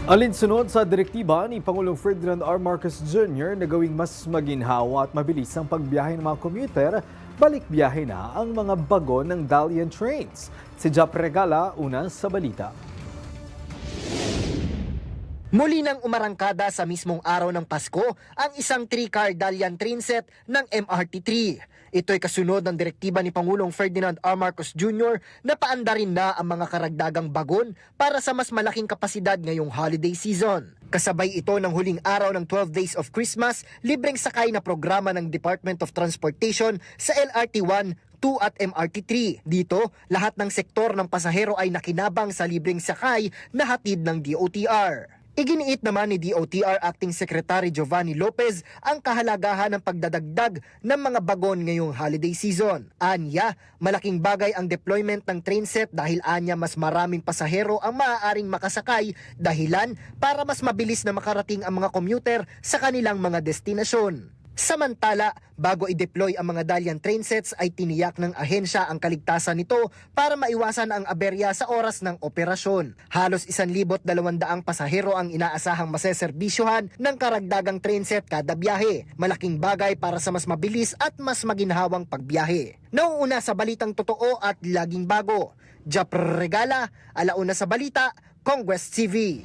Alinsunod sa direktiba ni Pangulong Ferdinand R. Marcos Jr. na gawing mas maginhawa at mabilis ang pagbiyahe ng mga commuter, balik biyahe na ang mga bagon ng Dalian Trains. Si Jap Regala, una sa balita. Muli nang umarangkada sa mismong araw ng Pasko ang isang 3-car Dalian trainset ng MRT-3. Ito'y kasunod ng direktiba ni Pangulong Ferdinand R. Marcos Jr. na paandarin na ang mga karagdagang bagon para sa mas malaking kapasidad ngayong holiday season. Kasabay ito ng huling araw ng 12 Days of Christmas, libreng sakay na programa ng Department of Transportation sa LRT 1, 2 at MRT-3. Dito, lahat ng sektor ng pasahero ay nakinabang sa libreng sakay na hatid ng DOTR. Iginiit naman ni DOTR Acting Secretary Giovanni Lopez ang kahalagahan ng pagdadagdag ng mga bagon ngayong holiday season. Anya, malaking bagay ang deployment ng trainset dahil anya mas maraming pasahero ang maaaring makasakay, dahilan para mas mabilis na makarating ang mga commuter sa kanilang mga destinasyon. Samantala, bago i-deploy ang mga Dalian trainsets ay tiniyak ng ahensya ang kaligtasan nito para maiwasan ang aberya sa oras ng operasyon. Halos 1,200 pasahero ang inaasahang maseserbisyohan ng karagdagang trainset kada biyahe. Malaking bagay para sa mas mabilis at mas maginhawang pagbiyahe. Nauuna sa balitang totoo at laging bago. Jap Regala, alauna sa balita, Congress TV.